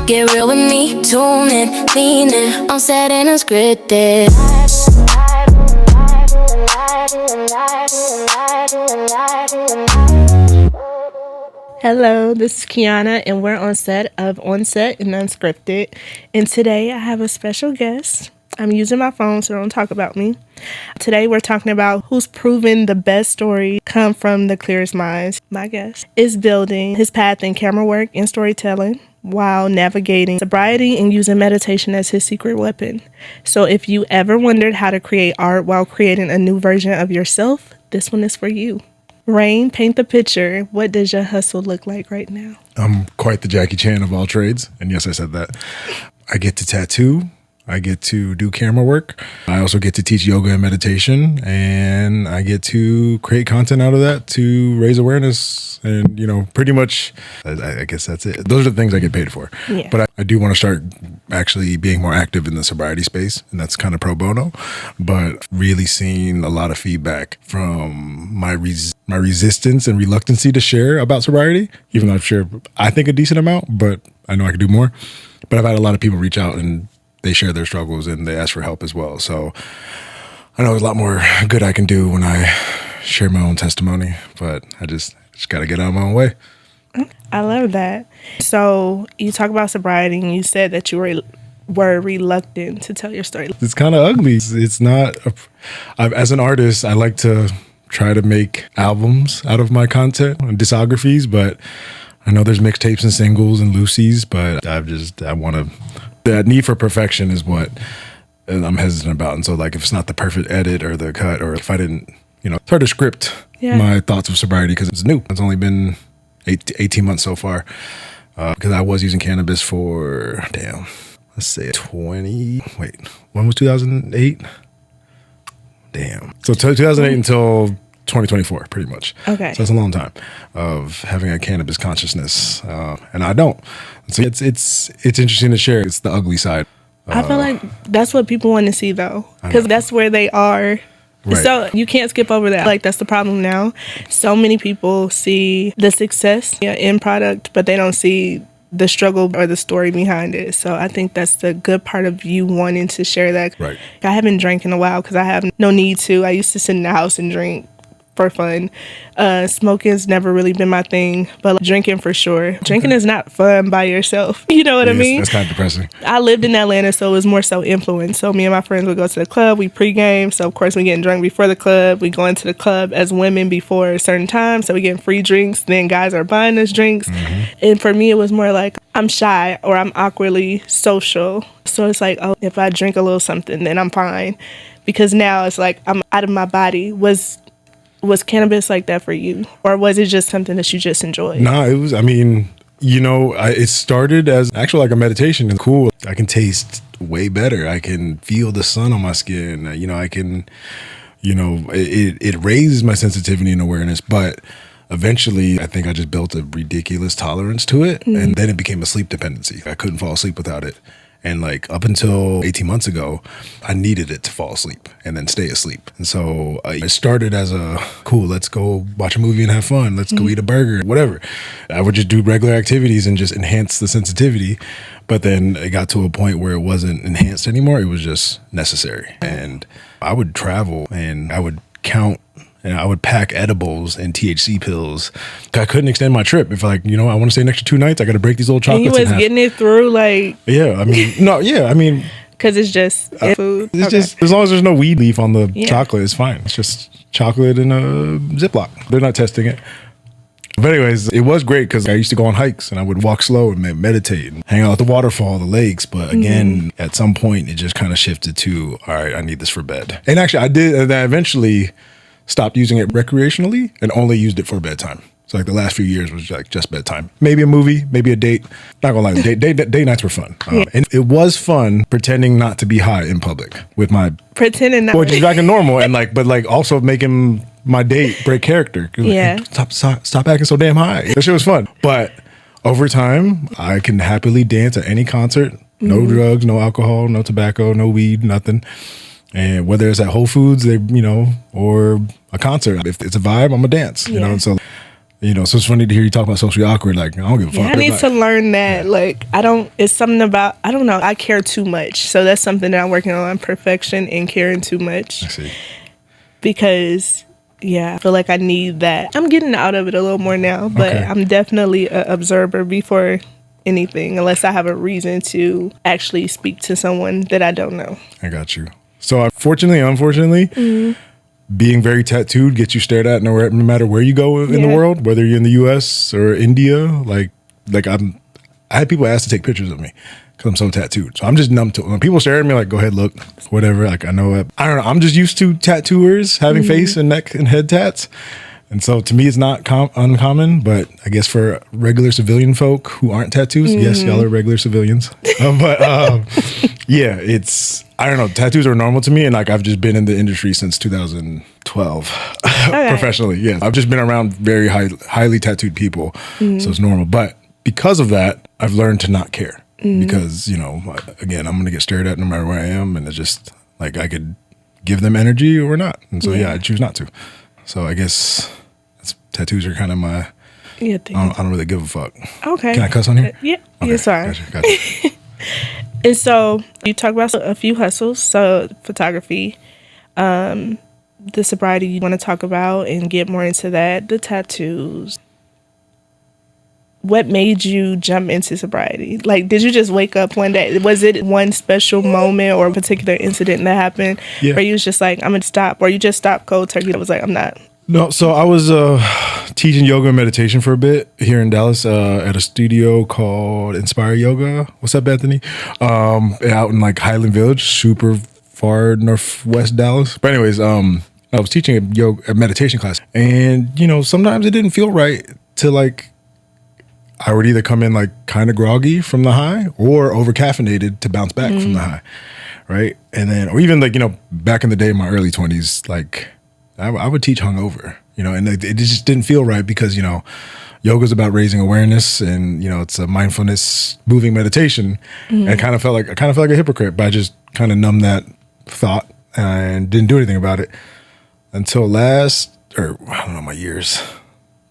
Get real with me, tune in, lean in, on set and unscripted. Hello, this is Kiana, and we're on set of On Set and Unscripted. And today I have a special guest. I'm using my phone, so don't talk about me. Today we're talking about who's proven the best story come from the clearest minds. My guest is building his path in camera work and storytelling while navigating sobriety and using meditation as his secret weapon. So if you ever wondered how to create art while creating a new version of yourself, this one is for you. Rain, paint the picture. What does your hustle look like right now? I'm quite the Jackie Chan of all trades. And yes, I said that. I get to tattoo. I get to do camera work. I also get to teach yoga and meditation, and I get to create content out of that to raise awareness. And, you know, pretty much, I guess that's it. Those are the things I get paid for. Yeah. But I do want to start actually being more active in the sobriety space, and that's kind of pro bono. But really seeing a lot of feedback from my resistance and reluctancy to share about sobriety, even though I've shared, I think, a decent amount, but I know I could do more. But I've had a lot of people reach out and they share their struggles and they ask for help as well. So I know there's a lot more good I can do when I share my own testimony, but I just got to get out of my own way. I love that. So you talk about sobriety and you said that you were reluctant to tell your story. It's kind of ugly. It's not, as an artist, I like to try to make albums out of my content and discographies, but I know there's mixtapes and singles and loosies, but I want to, that need for perfection is what I'm hesitant about. And so, like, if it's not the perfect edit or the cut, or if I didn't, try to script my thoughts of sobriety because it's new. It's only been 18 months so far because I was using cannabis for, let's say when was 2008? So 2008 until 2024, pretty much. Okay. So that's a long time of having a cannabis consciousness, and I don't. So it's interesting to share. It's the ugly side. I feel like that's what people want to see, though, because that's where they are. Right. So you can't skip over that. Like, that's the problem now. So many people see the success in product, but they don't see the struggle or the story behind it. So I think that's the good part of you wanting to share that. Right. I haven't drank in a while because I have no need to. I used to sit in the house and drink for fun. Smoking's never really been my thing, but drinking for sure. Drinking is not fun by yourself. You know what I mean? That's kind of depressing. I lived in Atlanta, so it was more so influence. So me and my friends would go to the club, we pregame. So of course we getting drunk before the club. We go into the club as women before a certain time. So we getting free drinks. Then guys are buying us drinks. Mm-hmm. And for me, it was more like I'm shy or I'm awkwardly social. So it's like, oh, if I drink a little something, then I'm fine. Because now it's like I'm out of my body. Was cannabis like that for you? Or was it just something that you just enjoyed? No, it was, it started as actually like a meditation. It's cool. I can taste way better. I can feel the sun on my skin. I can, it raises my sensitivity and awareness. But eventually, I think I just built a ridiculous tolerance to it. Mm-hmm. And then it became a sleep dependency. I couldn't fall asleep without it. And like up until 18 months ago, I needed it to fall asleep and then stay asleep. And so I started as let's go watch a movie and have fun. Let's go eat a burger, whatever. I would just do regular activities and just enhance the sensitivity. But then it got to a point where it wasn't enhanced anymore. It was just necessary. And I would travel and I would count. And I would pack edibles and THC pills. I couldn't extend my trip. If I want to stay an extra 2 nights, I got to break these little chocolates in half. And you was getting it through, like... Because it's just food? It's just, as long as there's no weed leaf on the chocolate, it's fine. It's just chocolate in a Ziploc. They're not testing it. But anyways, it was great because I used to go on hikes and I would walk slow and meditate and hang out at the waterfall, the lakes. But again, at some point, it just kind of shifted to, all right, I need this for bed. And actually, I did, and I eventually stopped using it recreationally and only used it for bedtime. So like the last few years was like just bedtime. Maybe a movie, maybe a date. Not gonna lie, date nights were fun. And it was fun pretending not to be high in public with my... Pretending not... Which is back in normal and but also making my date break character. Yeah. Like, stop acting so damn high. That shit was fun. But over time, I can happily dance at any concert. No drugs, no alcohol, no tobacco, no weed, nothing. And whether it's at Whole Foods, or a concert, if it's a vibe, I'm gonna dance, you know. And so You know, so it's funny to hear you talk about socially awkward. Like, I don't give a fuck. I need to learn that. Like, it's something about, I don't know, I care too much. So that's something that I'm working on, perfection and caring too much. I see. Because, I feel like I need that. I'm getting out of it a little more now, but I'm definitely an observer before anything, unless I have a reason to actually speak to someone that I don't know. I got you. So, fortunately, unfortunately, being very tattooed gets you stared at no matter where you go in the world, whether you're in the U.S. or India. I had people ask to take pictures of me because I'm so tattooed. So I'm just numb to it. When people stare at me, like, go ahead, look, whatever. Like, I know, I don't know. I'm just used to tattooers having face and neck and head tats. And so to me, it's not uncommon, but I guess for regular civilian folk who aren't tattoos, yes, y'all are regular civilians. I don't know. Tattoos are normal to me. And like, I've just been in the industry since 2012 professionally. Yeah. I've just been around very highly tattooed people. So it's normal. But because of that, I've learned to not care because, you know, again, I'm going to get stared at no matter where I am. And it's just like, I could give them energy or not. And so, I choose not to. So I guess tattoos are kind of my, I don't really give a fuck. Okay. Can I cuss on here? Yeah. Okay. Yeah, sorry. Gotcha. And so you talk about a few hustles. So photography, the sobriety you want to talk about and get more into that, the tattoos. What made you jump into sobriety? Like, did you just wake up one day? Was it one special moment or a particular incident that happened where you was just like, I'm going to stop? Or you just stopped cold turkey? I was like, I'm not. No, so I was teaching yoga and meditation for a bit here in Dallas at a studio called Inspire Yoga. What's up, Bethany? Out in like Highland Village, super far northwest Dallas. But anyways, I was teaching a meditation class, and you know, sometimes it didn't feel right to like. I would either come in like kind of groggy from the high or over caffeinated to bounce back from the high, right? And then, or even like, you know, back in the day, in my early 20s, like I would teach hungover, you know, and it just didn't feel right because, you know, yoga is about raising awareness and, you know, it's a mindfulness moving meditation. And I kind of felt like a hypocrite, but I just kind of numbed that thought and didn't do anything about it until I don't know, my years.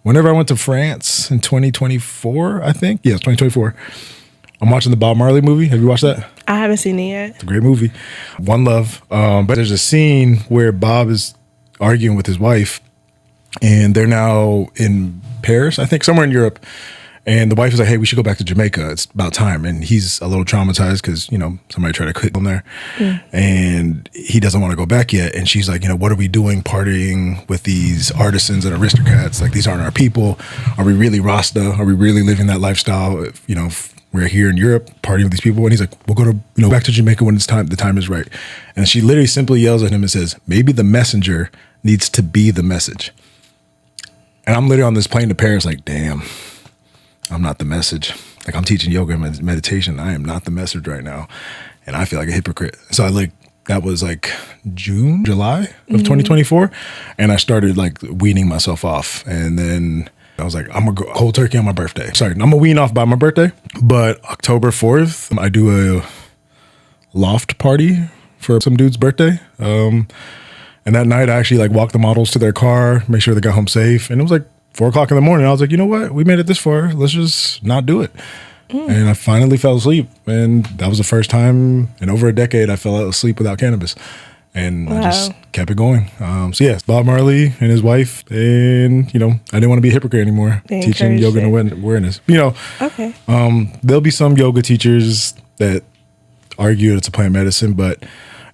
Whenever I went to France in 2024, I think. Yeah, it's 2024. I'm watching the Bob Marley movie. Have you watched that? I haven't seen it yet. It's a great movie. One Love. But there's a scene where Bob is arguing with his wife, and they're now in Paris, I think, somewhere in Europe. And the wife is like, hey, we should go back to Jamaica. It's about time. And he's a little traumatized because, you know, somebody tried to quit him there. And he doesn't want to go back yet. And she's like, you know, what are we doing partying with these artisans and aristocrats? Like, these aren't our people. Are we really Rasta? Are we really living that lifestyle? If, you know, if we're here in Europe partying with these people. And he's like, we'll go to, you know, back to Jamaica when it's time. The time is right. And she literally simply yells at him and says, maybe the messenger needs to be the message. And I'm literally on this plane to Paris like, damn. I'm not the message. Like, I'm teaching yoga and meditation. I am not the message right now. And I feel like a hypocrite. So that was like July of 2024. And I started like weaning myself off. And then I was like, I'm going to go cold turkey on my birthday. Sorry, I'm going to wean off by my birthday. But October 4th, I do a loft party for some dude's birthday. And that night I actually like walked the models to their car, make sure they got home safe. And it was like 4:00 in the morning. I was like, you know what? We made it this far. Let's just not do it. And I finally fell asleep. And that was the first time in over a decade I fell asleep without cannabis. And I just kept it going. So yeah, Bob Marley and his wife. And, you know, I didn't want to be a hypocrite anymore. Teaching yoga and awareness. You know, there'll be some yoga teachers that argue it's a plant medicine. But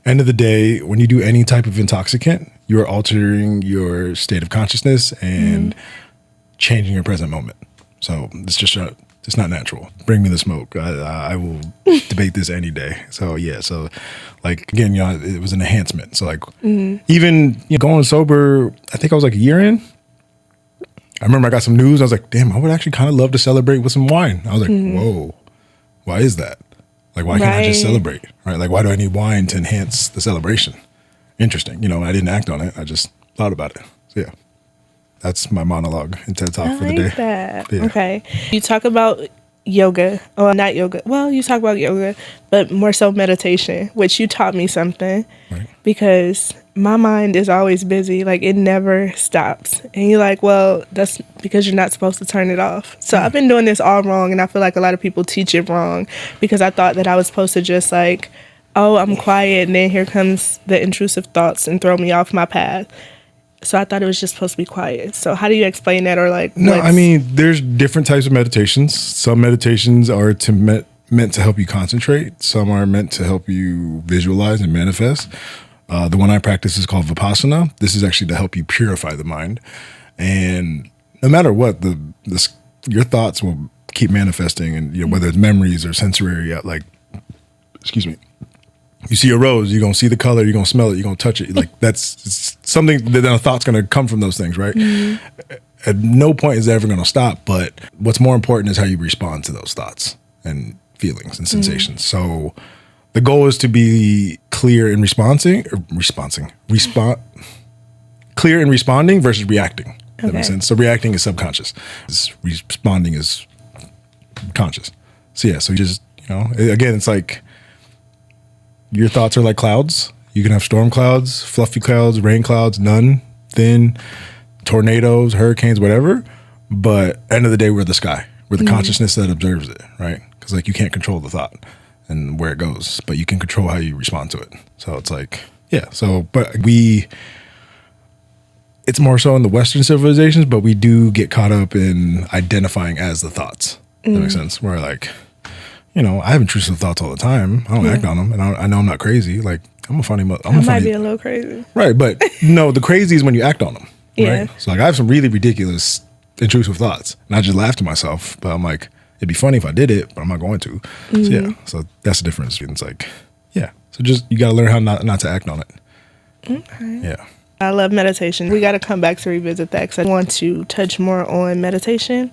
end of the day, when you do any type of intoxicant, you are altering your state of consciousness and changing your present moment. So it's just it's not natural. Bring me the smoke. I will debate this any day. So yeah. So like, again, you know, it was an enhancement. So like even, you know, going sober, I think I was like a year in. I remember I got some news. I was like, damn, I would actually kind of love to celebrate with some wine. I was like, whoa, why is that? Like, why can't I just celebrate? Right? Like, why do I need wine to enhance the celebration? Interesting. You know, I didn't act on it. I just thought about it. So yeah. That's my monologue and TED Talk for the day. That. Yeah. Okay. You talk about yoga, or not yoga. Well, you talk about yoga, but more so meditation, which you taught me something, Right. because my mind is always busy. Like, it never stops. And you're like, well, that's because you're not supposed to turn it off. So I've been doing this all wrong, and I feel like a lot of people teach it wrong, because I thought that I was supposed to just like, oh, I'm quiet, and then here comes the intrusive thoughts and throw me off my path. So I thought it was just supposed to be quiet. So how do you explain that? Or like, No, I mean, there's different types of meditations. Some meditations are meant to help you concentrate. Some are meant to help you visualize and manifest. The one I practice is called Vipassana. This is actually to help you purify the mind. And no matter what, your thoughts will keep manifesting, and whether it's memories or sensory, like, excuse me. You see a rose, you're going to see the color, you're going to smell it, you're going to touch it. Like, it's something that then a thought's going to come from those things, right? At no point is it ever going to stop. But what's more important is how you respond to those thoughts and feelings and sensations. So the goal is to be clear in clear in responding versus reacting. That makes sense. So reacting is subconscious. Responding is conscious. So yeah, so you just, again, it's like, your thoughts are like clouds. You can have storm clouds, fluffy clouds, rain clouds, none, thin, tornadoes, hurricanes, whatever. But end of the day, we're the sky. We're the consciousness that observes it, right? Because like, you can't control the thought and where it goes, but you can control how you respond to it. So it's like, yeah. So, but it's more so in the Western civilizations, but we do get caught up in identifying as the thoughts. That makes sense. Where like, I have intrusive thoughts all the time. I don't act on them, and I know I'm not crazy. Like, I'm a funny. I might be a little crazy, right? But no, the crazy is when you act on them. Yeah. Right? So like, I have some really ridiculous intrusive thoughts, and I just laugh to myself. But I'm like, it'd be funny if I did it, but I'm not going to. So yeah, so that's the difference. It's like, yeah. So just you got to learn how not to act on it. Okay. Yeah. I love meditation. We got to come back to revisit that, because I want to touch more on meditation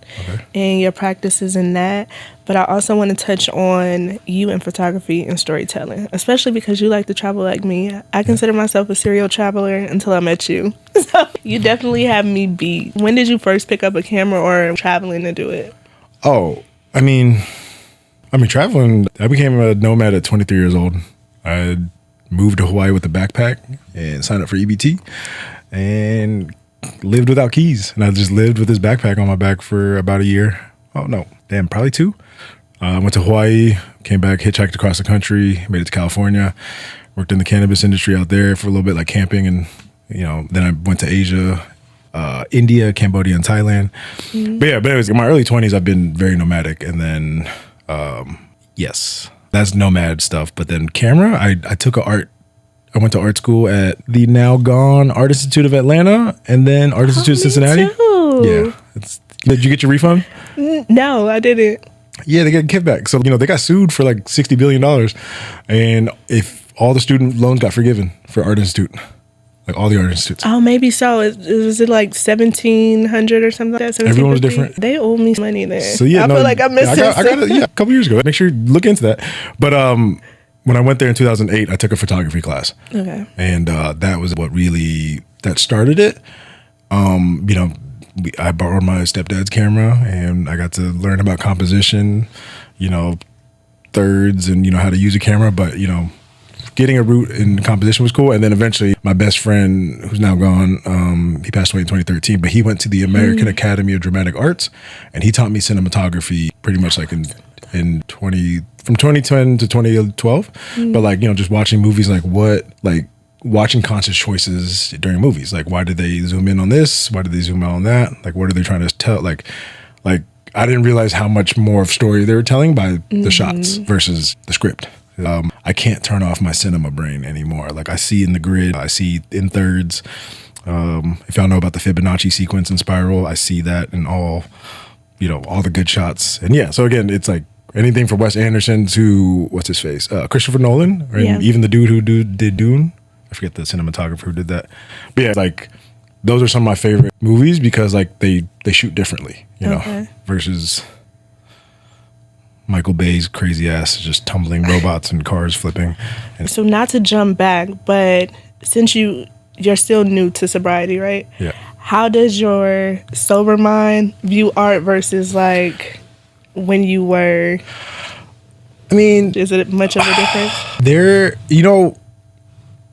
and your practices in that. But I also want to touch on you in photography and storytelling, especially because you like to travel like me. I consider myself a serial traveler until I met you. So you definitely have me beat. When did you first pick up a camera or traveling to do it? Oh, I mean, traveling, I became a nomad at 23 years old. I moved to Hawaii with a backpack and signed up for EBT and lived without keys. And I just lived with this backpack on my back for about a year. Oh, no, damn, probably 2. Went to Hawaii, came back, hitchhiked across the country, made it to California, worked in the cannabis industry out there for a little bit, like camping. And, then I went to Asia, India, Cambodia, and Thailand. But anyways, in my early 20s, I've been very nomadic. And then, yes, that's nomad stuff. But then camera, I went to art school at the now gone Art Institute of Atlanta, and then Art Institute of Cincinnati. Too. Yeah. Did you get your refund? No, I didn't. Yeah, they got kickback. So, they got sued for like $60 billion. And if all the student loans got forgiven for Art Institute, like all the art institutes. Oh, maybe so. Was it like 1,700 or something like that? Everyone was different. They owe me money there. So yeah, I feel like I'm missing I got it, a couple years ago. Make sure you look into that. But when I went there in 2008, I took a photography class. Okay. And that was what really started it. I borrowed my stepdad's camera, and I got to learn about composition, thirds, and how to use a camera. But getting a root in composition was cool. And then eventually my best friend, who's now gone, he passed away in 2013, but he went to the American Academy of Dramatic Arts, and he taught me cinematography pretty much like from 2010 to 2012. But like, just watching movies, watching conscious choices during movies. Like, why did they zoom in on this? Why did they zoom out on that? Like, what are they trying to tell? Like I didn't realize how much more of story they were telling by the shots versus the script. I can't turn off my cinema brain anymore. Like, I see in the grid, I see in thirds. If y'all know about the Fibonacci sequence and spiral, I see that in all the good shots. And yeah, so again, it's like anything from Wes Anderson to what's his face, Christopher Nolan, or even the dude who did Dune. I forget the cinematographer who did that. But yeah, like those are some of my favorite movies because like they shoot differently, versus Michael Bay's crazy ass just tumbling robots and cars flipping. And so not to jump back, but since you're still new to sobriety, right? Yeah. How does your sober mind view art versus like when you were? I mean, Is it much of a difference? there,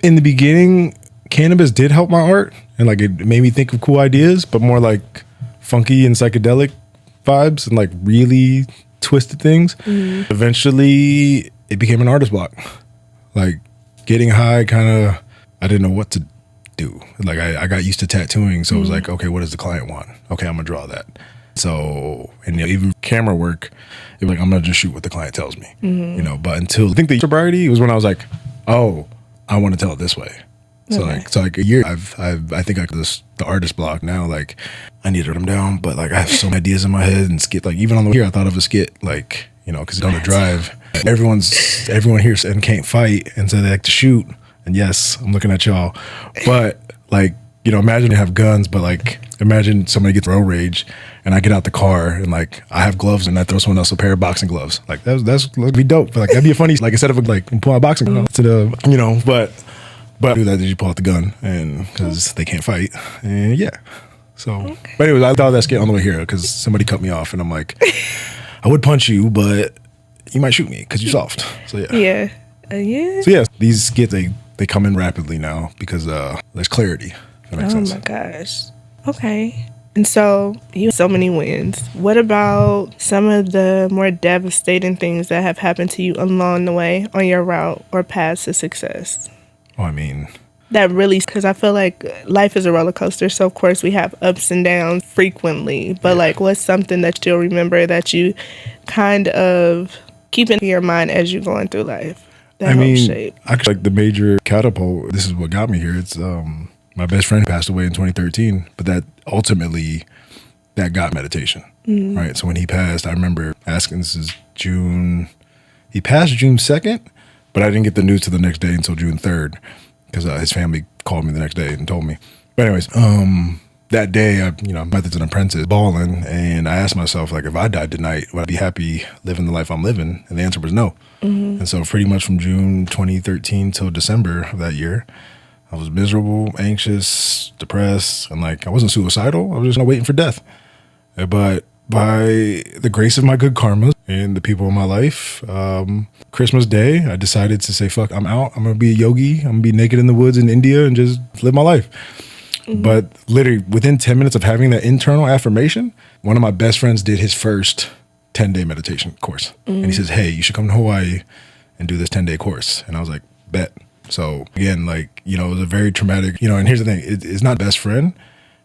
in the beginning, cannabis did help my art, and like it made me think of cool ideas, but more like funky and psychedelic vibes and like really twisted things. Eventually, it became an artist block. Like getting high, I didn't know what to do. Like I got used to tattooing, so it was like, okay, what does the client want? Okay, I'm gonna draw that. So, and even camera work, it was like, I'm gonna just shoot what the client tells me, but until I think the sobriety was when I was like, oh, I want to tell it this way. So like a year, I think the artist block now, like I need to write them down, but like I have so many ideas in my head and skit, like even on the way here, I thought of a skit, like, cause it's on the drive, everyone here and can't fight. And so they like to shoot. And yes, I'm looking at y'all, but like, imagine they have guns, but like, imagine somebody gets road rage and I get out the car and like, I have gloves and I throw someone else a pair of boxing gloves. Like that'd be dope. But like, that'd be a funny, like instead of like pull my boxing gloves to the, but do that, did you pull out the gun and cause they can't fight. And yeah. So, but anyways, I thought that skit on the way here cause somebody cut me off and I'm like, I would punch you, but you might shoot me cause you're soft. So yeah. Yeah. Yeah. So yeah, these skits, they come in rapidly now because there's clarity. That makes sense. My gosh. Okay. And so you have so many wins. What about some of the more devastating things that have happened to you along the way on your route or path to success? Oh, I mean, that really, because I feel like life is a roller coaster. So of course we have ups and downs frequently, but like what's something that you'll remember that you kind of keep in your mind as you're going through life? Actually, like the major catapult, this is what got me here. It's my best friend passed away in 2013, but that ultimately, that got meditation, right? So when he passed, I remember asking, this is June, he passed June 2nd, but I didn't get the news to the next day until June 3rd because his family called me the next day and told me. But anyways, that day, I met as an apprentice, balling, and I asked myself, like, if I died tonight, would I be happy living the life I'm living? And the answer was no. And so pretty much from June 2013 till December of that year, I was miserable, anxious, depressed, and like I wasn't suicidal. I was just waiting for death. But by the grace of my good karma and the people in my life, Christmas Day, I decided to say, fuck, I'm out. I'm going to be a yogi. I'm going to be naked in the woods in India and just live my life. But literally within 10 minutes of having that internal affirmation, one of my best friends did his first 10-day meditation course. And he says, hey, you should come to Hawaii and do this 10-day course. And I was like, bet. So again, like, it was a very traumatic, and here's the thing, it's not best friend.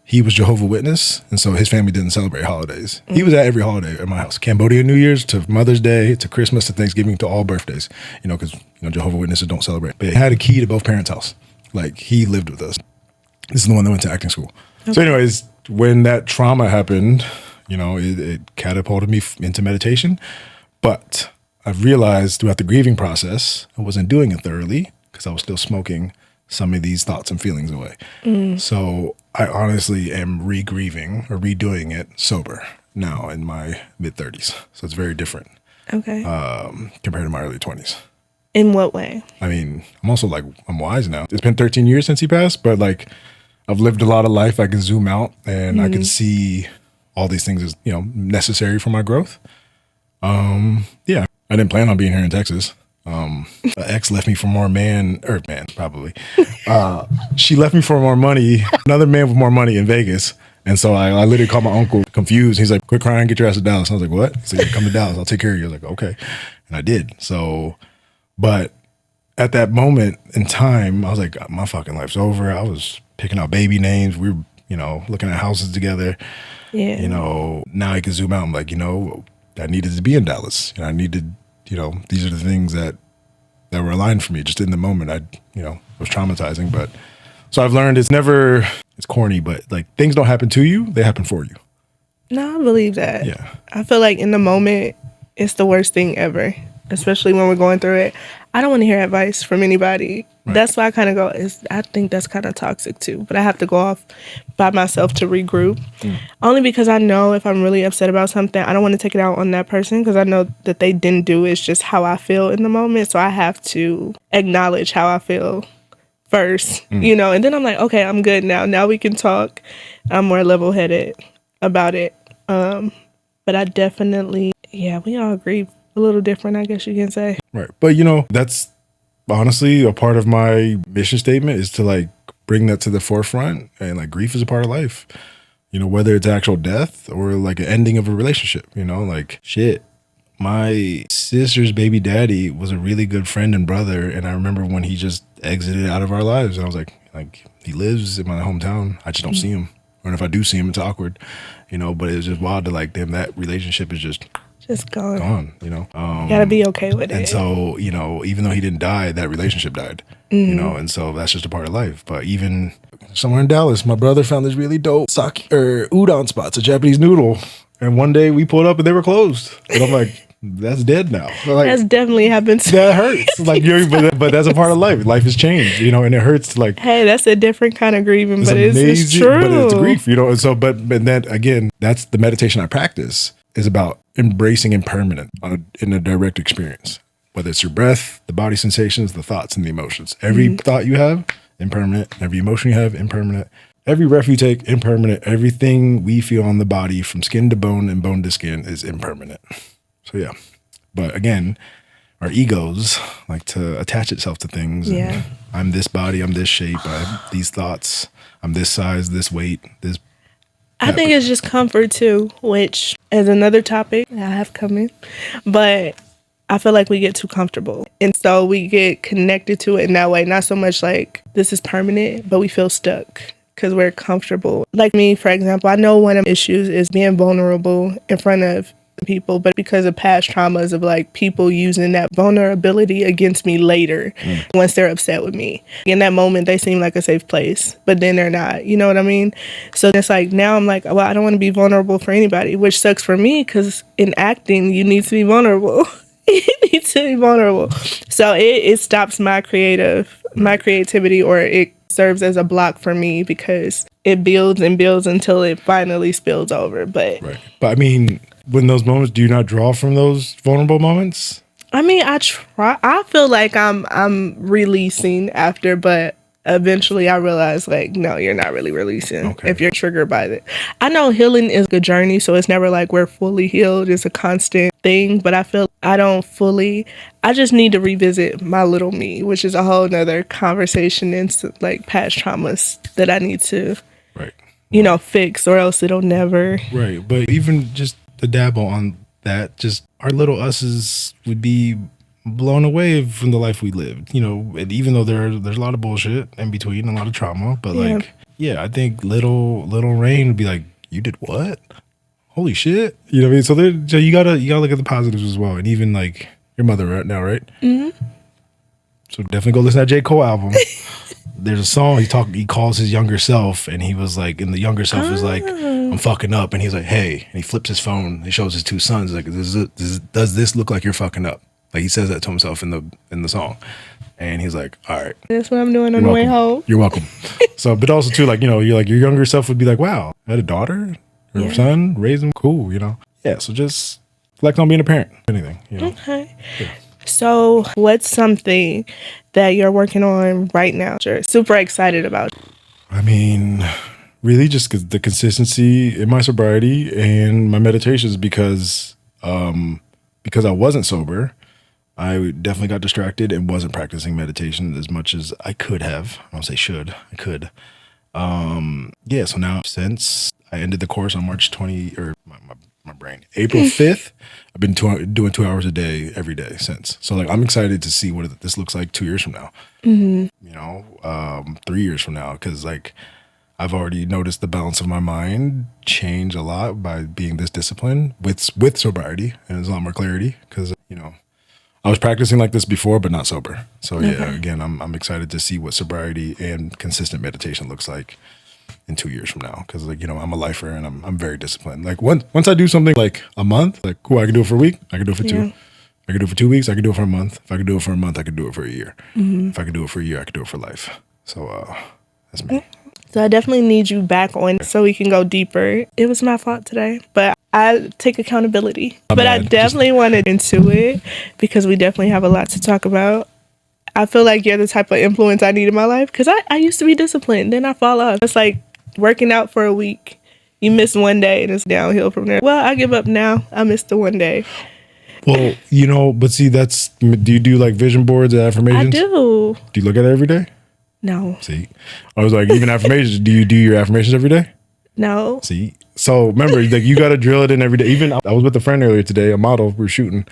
He was Jehovah's Witness. And so his family didn't celebrate holidays. He was at every holiday at my house, Cambodia, New Year's to Mother's Day, to Christmas, to Thanksgiving, to all birthdays, because, Jehovah's Witnesses don't celebrate. But he had a key to both parents' house. Like he lived with us. This is the one that went to acting school. Okay. So anyways, when that trauma happened, it catapulted me into meditation. But I've realized throughout the grieving process, I wasn't doing it thoroughly because I was still smoking some of these thoughts and feelings away. So I honestly am re-grieving or redoing it sober now in my mid-30s. So it's very different. Okay. Compared to my early 20s. In what way? I mean, I'm also like, I'm wise now. It's been 13 years since he passed, but like I've lived a lot of life. I can zoom out and I can see all these things as, necessary for my growth. Yeah, I didn't plan on being here in Texas. An ex left me for more probably. She left me for more money, another man with more money in Vegas. And so I literally called my uncle confused. He's like, quit crying, get your ass to Dallas. I was like, what? He's like, come to Dallas, I'll take care of you. I was like, okay. And I did. So, but at that moment in time, I was like, my fucking life's over. I was picking out baby names. We were, looking at houses together. Yeah. Now I can zoom out. I'm like, I needed to be in Dallas. I needed, these are the things that were aligned for me just in the moment. It was traumatizing. But so I've learned it's corny, but like things don't happen to you, they happen for you. No, I believe that. Yeah. I feel like in the moment, it's the worst thing ever, especially when we're going through it. I don't want to hear advice from anybody. Right. That's why I kind of go, I think that's kind of toxic too. But I have to go off by myself to regroup. Only because I know if I'm really upset about something, I don't want to take it out on that person because I know that they didn't do it. It's just how I feel in the moment. So I have to acknowledge how I feel first, and then I'm like, okay, I'm good now. Now we can talk. I'm more level-headed about it. But I definitely Yeah, we all agree a little different, I guess you can say. Right. But that's honestly a part of my mission statement, is to like bring that to the forefront. And like grief is a part of life, whether it's actual death or like an ending of a relationship, like shit. My sister's baby daddy was a really good friend and brother. And I remember when he just exited out of our lives, and I was like he lives in my hometown. I just don't see him. Or if I do see him, it's awkward, but it was just wild to like, damn, that relationship is just gone. You gotta be okay with it. And so, even though he didn't die, that relationship died, and so that's just a part of life. But even somewhere in Dallas, my brother found this really dope sake or udon spots, a Japanese noodle. And one day we pulled up and they were closed. And I'm like, that's dead now. Like, that's definitely happened. That hurts. Like, but that's a part of life. Life has changed, and it hurts to like. Hey, that's a different kind of grieving, but amazing, it's true. But it's grief, And so, but that again, that's the meditation I practice, is about embracing impermanent in a direct experience. Whether it's your breath, the body sensations, the thoughts, and the emotions. Every thought you have, impermanent. Every emotion you have, impermanent. Every breath you take, impermanent. Everything we feel on the body, from skin to bone and bone to skin, is impermanent. So yeah, but again, our egos like to attach itself to things. Yeah, I'm this body, I'm this shape, I have these thoughts, I'm this size, this weight, this. I think it's just comfort too, which is another topic I have coming. But I feel like we get too comfortable, and so we get connected to it in that way. Not so much like this is permanent, but we feel stuck because we're comfortable. Like me, for example, I know one of the issues is being vulnerable in front of people, but because of past traumas of like people using that vulnerability against me later once they're upset with me. In that moment, they seem like a safe place, but then they're not. You know what I mean? So it's like now I'm like, well, I don't want to be vulnerable for anybody, which sucks for me because in acting, you need to be vulnerable. You need to be vulnerable. So it stops my creativity, or it serves as a block for me because it builds and builds until it finally spills over. But I mean, when those moments, do you not draw from those vulnerable moments? I mean, I try. I feel like I'm releasing after, but eventually I realize like, no, you're not really releasing if you're triggered by it. I know healing is a journey, so it's never like we're fully healed. It's a constant thing, but I feel I just need to revisit my little me, which is a whole nother conversation into like past traumas that I need to, fix, or else it'll never. Right, but even just to dabble on that, just our little us's would be blown away from the life we lived, and even though there's a lot of bullshit in between, a lot of trauma, but I think little Rain would be like, you did what? Holy shit. You know what I mean? So you gotta look at the positives as well. And even like your mother right now, right? Mm-hmm. So definitely go listen to that J. Cole album. There's a song he calls his younger self, and he was like, and the younger self is like, I'm fucking up, and he's like, hey, and he flips his phone, he shows his two sons, like, does this look like you're fucking up? Like he says that to himself in the song, and he's like, all right, that's what I'm doing on the way home. You're welcome. So, but also too, like, you're like, your younger self would be like, wow, I had a daughter or son, raised him, cool, Yeah, so just reflect on being a parent, anything, Okay. Yeah. So what's something that you're working on right now you're super excited about? I mean, really just the consistency in my sobriety and my meditations, because I wasn't sober, I definitely got distracted and wasn't practicing meditation as much as I could have. I don't say should, I could. So now since I ended the course on March 20, or my brain, April 5th, I've been doing 2 hours a day every day since. So like, I'm excited to see what this looks like 2 years from now, 3 years from now. Cause like, I've already noticed the balance of my mind change a lot by being this disciplined with sobriety, and there's a lot more clarity. Cause I was practicing like this before, but not sober. So again, I'm excited to see what sobriety and consistent meditation looks like in 2 years from now. Cause like, I'm a lifer and I'm very disciplined. Like once I do something like a month, like cool, I can do it for a week. I can do it for 2. I can do it for 2 weeks. I can do it for a month. If I can do it for a month, I can do it for a year. Mm-hmm. If I can do it for a year, I can do it for life. So that's me. So I definitely need you back on so we can go deeper. It was my fault today, but I take accountability. But I definitely wanted into it because we definitely have a lot to talk about. I feel like you're the type of influence I need in my life because I used to be disciplined. Then I fall off. It's like working out for a week. You miss one day and it's downhill from there. Well, I give up now. I missed the one day. Well, but see, do you do like vision boards and affirmations? I do. Do you look at it every day? No. See, I was like, even affirmations, do you do your affirmations every day? No. See, so remember, like you got to drill it in every day. Even I was with a friend earlier today, a model, we were shooting.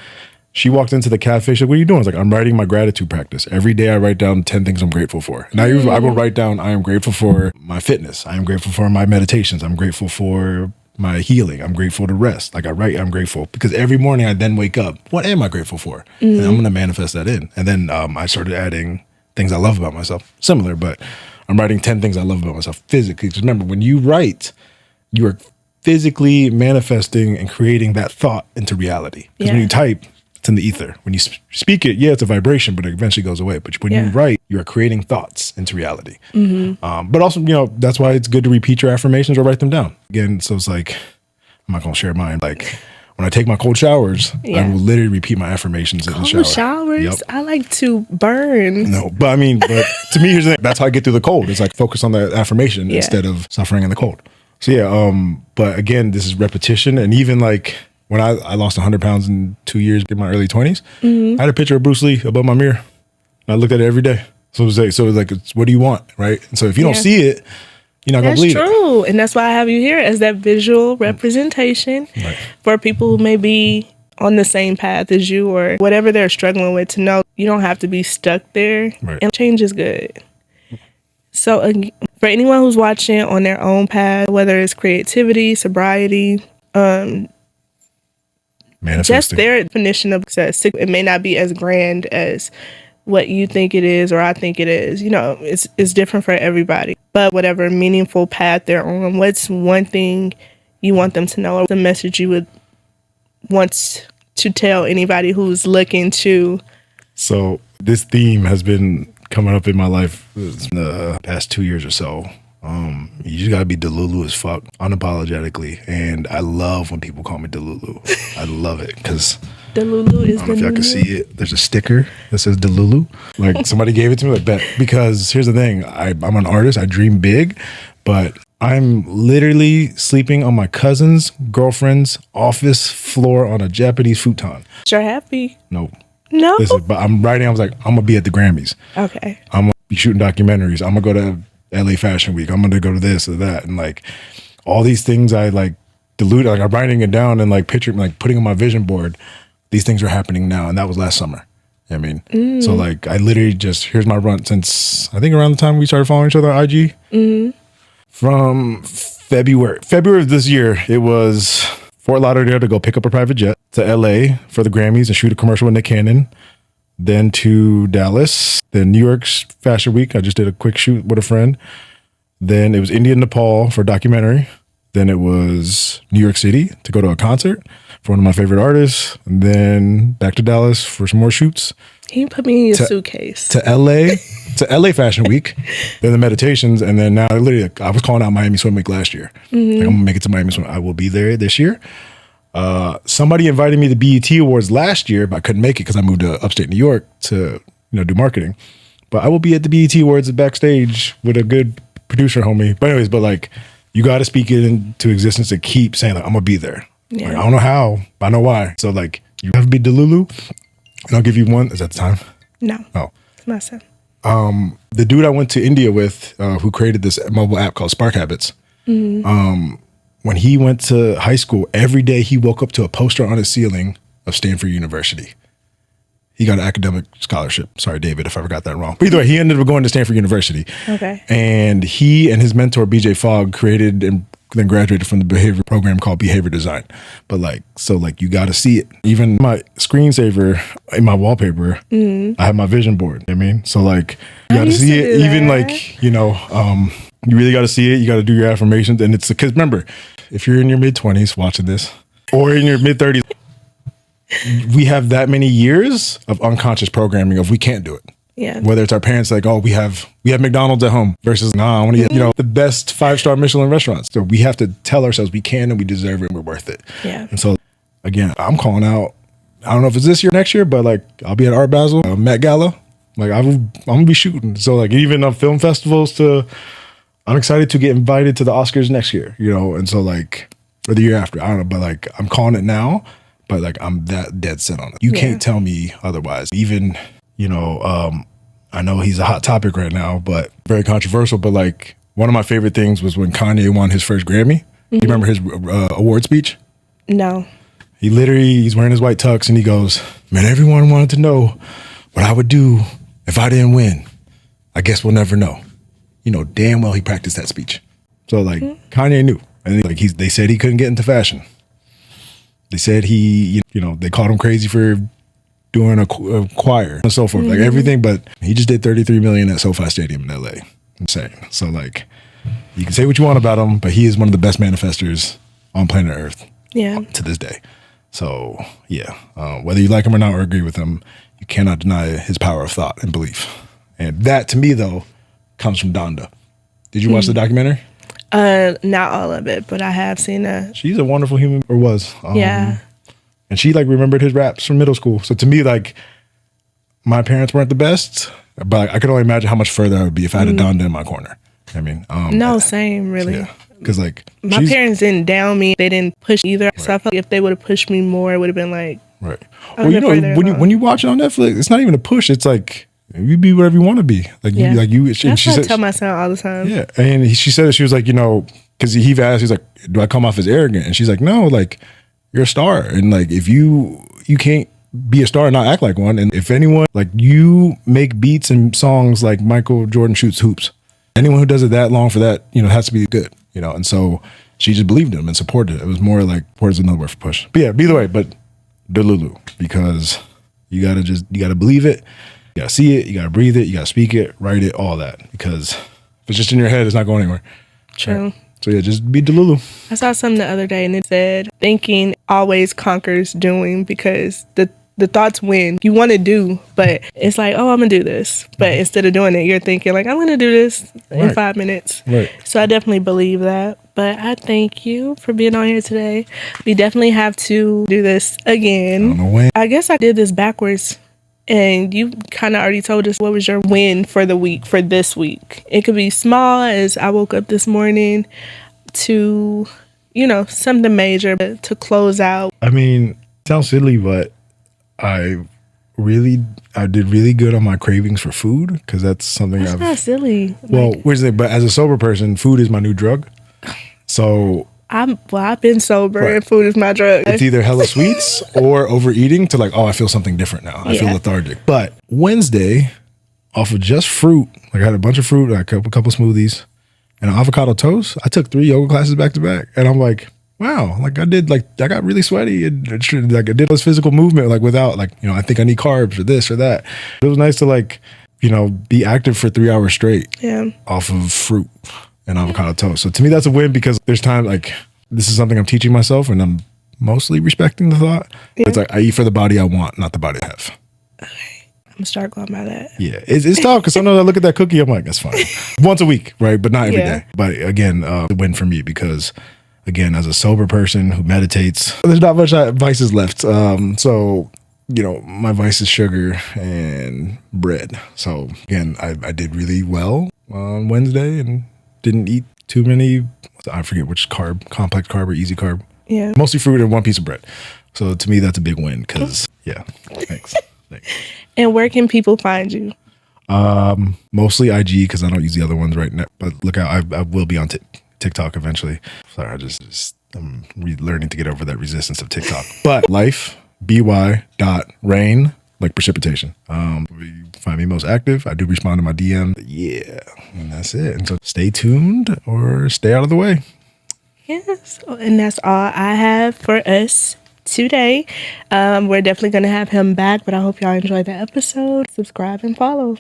She walked into the cafe. She's like, what are you doing? I was like, I'm writing my gratitude practice. Every day I write down 10 things I'm grateful for. Now I will write down, I am grateful for my fitness. I am grateful for my meditations. I'm grateful for my healing. I'm grateful to rest. Like I write, I'm grateful. Because every morning I then wake up, what am I grateful for? And I'm going to manifest that in. And then I started adding things I love about myself. Similar, but I'm writing 10 things I love about myself physically. Because remember, when you write, you are physically manifesting and creating that thought into reality. Because when you type, it's in the ether. When you speak it, it's a vibration, but it eventually goes away. But when you write, you are creating thoughts into reality. But also, that's why it's good to repeat your affirmations or write them down. Again, so it's like, I'm not going to share mine. Like when I take my cold showers, I will literally repeat my affirmations in the shower. Cold showers? I like to burn. No, but to me, here's the thing. That's how I get through the cold. It's like focus on the affirmation instead of suffering in the cold. So but again, this is repetition. And even like, when I lost 100 pounds in 2 years in my early 20s, I had a picture of Bruce Lee above my mirror. And I looked at it every day. So it was like, what do you want, right? And so if you don't see it, you're not going to believe it. That's true. And that's why I have you here as that visual representation for people who may be on the same path as you or whatever they're struggling with, to know you don't have to be stuck there. And change is good. So for anyone who's watching on their own path, whether it's creativity, sobriety, just their definition of success, it may not be as grand as what you think it is or I think it is. It's different for everybody. But whatever meaningful path they're on, what's one thing you want them to know, or the message you would want to tell anybody who's looking to? So this theme has been coming up in my life in the past 2 years or so. You just gotta be Delulu as fuck, unapologetically. And I love when people call me Delulu. I love it because Delulu is I don't know if y'all can see it. There's a sticker that says Delulu. Like somebody gave it to me, like bet. Because here's the thing, I'm an artist, I dream big, but I'm literally sleeping on my cousin's girlfriend's office floor on a Japanese futon. You're happy? No. No? But I'm writing, I was like, I'm gonna be at the Grammys. Okay. I'm gonna be shooting documentaries. I'm gonna go to LA Fashion Week. I'm gonna go to this or that, and like all these things I like dilute. Like I'm writing it down and like picturing, like putting on my vision board. These things are happening now, and that was last summer. So like I literally here's my run since I think around the time we started following each other on IG. From February of this year, it was Fort Lauderdale to go pick up a private jet, to LA for the Grammys and shoot a commercial with Nick Cannon. Then to Dallas, then New York's Fashion Week. I just did a quick shoot with a friend. Then it was India, Nepal for a documentary. Then it was New York City to go to a concert for one of my favorite artists. And then back to Dallas for some more shoots. Can you put me in your suitcase? To LA Fashion Week. Then the meditations. And then now I was calling out Miami Swim Week last year. Like, I'm going to make it to Miami Swim. I will be there this year. Somebody invited me to BET Awards last year, but I couldn't make it because I moved to upstate New York to do marketing. But I will be at the BET Awards backstage with a good producer homie. But anyways, like you got to speak it into existence to keep saying like I'm gonna be there. Like, I don't know how, but I know why. So like you have to be Delulu, and I'll give you one. Is that the time? No. Oh, it's my son. The dude I went to India with, who created this mobile app called Spark Habits. When he went to high school, every day he woke up to a poster on his ceiling of Stanford University. He got an academic scholarship. Sorry, David, if I forgot that wrong. But either way, he ended up going to Stanford University. Okay. And he and his mentor, BJ Fogg, created and then graduated from the behavior program called Behavior Design. But you got to see it. Even my screensaver in my wallpaper, I have my vision board. So like, you got to see it. Even like, you really got to see it. You got to do your affirmations. And it's because remember, if you're in your mid-20s watching this or in your mid-30s, we have that many years of unconscious programming of we can't do it. Yeah. Whether it's our parents like, oh, we have McDonald's at home versus, nah, I want to get, the best 5-star Michelin restaurants. So we have to tell ourselves we can and we deserve it and we're worth it. Yeah. And so again, I'm calling out, I don't know if it's this year, next year, but like I'll be at Art Basel, Met Gala. Like I'm gonna be shooting. So like even film festivals to I'm excited to get invited to the Oscars next year, you know, and so like, or the year after, I don't know, but like I'm calling it now, but like I'm that dead set on it. You can't tell me otherwise. Even, you know, I know he's a hot topic right now, but very controversial, but like one of my favorite things was when Kanye won his first Grammy. You remember his award speech? No. He's wearing his white tux and he goes, man, everyone wanted to know what I would do if I didn't win. I guess we'll never know. You know, damn well he practiced that speech. So like Kanye knew. And like they said he couldn't get into fashion. They said you know, they called him crazy for doing a choir and so forth, like everything, but he just did 33 million at SoFi Stadium in LA. Insane. So like, you can say what you want about him, but he is one of the best manifestors on planet Earth. Yeah. To this day. So yeah, whether you like him or not or agree with him, you cannot deny his power of thought and belief. And that to me though comes from Donda. Did you watch the documentary? Not all of it, but I have seen that. She's a wonderful human, or was. Yeah. And she like remembered his raps from middle school. So to me, like, my parents weren't the best, but I could only imagine how much further I would be if I had a Donda in my corner. I mean, no, same, really. Yeah. Because like my parents didn't down me. They didn't push either. Right. So I felt like if they would have pushed me more, it would have been like, right. Well, you know, when you watch it on Netflix, it's not even a push. It's like, you be whatever you want to be. Like you, like you. That's what I tell my son all the time. Yeah, and she said she was like, you know, because he asked, he's like, do I come off as arrogant? And she's like, no, like you're a star, and like if you can't be a star and not act like one. And if anyone, like, you make beats and songs like Michael Jordan shoots hoops. Anyone who does it that long for that, you know, has to be good, you know. And so she just believed him and supported it. It was more like, support is another word for push. But yeah, either way, but Delulu, because you gotta believe it. You gotta see it, you gotta breathe it, you gotta speak it, write it, all that. Because if it's just in your head, it's not going anywhere. True. Right? So yeah, just be Delulu. I saw something the other day and it said, thinking always conquers doing, because the thoughts win. You want to do, but it's like, oh, I'm gonna do this. But instead of doing it, you're thinking like, I'm gonna do this in 5 minutes. Right. So I definitely believe that. But I thank you for being on here today. We definitely have to do this again. I don't know when. I guess I did this backwards. And you kind of already told us what was your win for the week, for this week. It could be small as I woke up this morning to, you know, something major to close out. I mean, it sounds silly, but I did really good on my cravings for food, because that's something That's not silly. Well, where's it? But as a sober person, food is my new drug. So I've been sober and food is my drug. It's either hella sweets or overeating to like, oh, I feel something different now. I feel lethargic. But Wednesday, off of just fruit, like I had a bunch of fruit, like a couple smoothies, and an avocado toast. I took 3 yoga classes back to back, and I'm like, wow, like I got really sweaty, and like I did this physical movement, like without like, you know, I think I need carbs or this or that. It was nice to like, you know, be active for 3 hours straight off of fruit and avocado toast. So to me, that's a win, because there's time, like, this is something I'm teaching myself, and I'm mostly respecting the thought. Yeah. It's like, I eat for the body I want, not the body I have. Okay. I'm gonna start going by that. Yeah, it's tough, because sometimes I look at that cookie, I'm like, that's fine. Once a week, right? But not every day. But again, a win for me, because again, as a sober person who meditates, there's not much vices left. So, you know, my vice is sugar and bread. So again, I did really well on Wednesday and didn't eat too many, I forget which carb, complex carb or easy carb. Yeah. Mostly fruit and 1 piece of bread. So to me, that's a big win, because thanks. And where can people find you? Mostly IG, because I don't use the other ones right now. But look out, I will be on TikTok eventually. Sorry, I'm learning to get over that resistance of TikTok. But life, by.rain, like precipitation. You find me most active. I do respond to my DM. Yeah, and that's it. And so stay tuned or stay out of the way. Yes, and that's all I have for us today. We're definitely going to have him back, but I hope y'all enjoyed the episode. Subscribe and follow.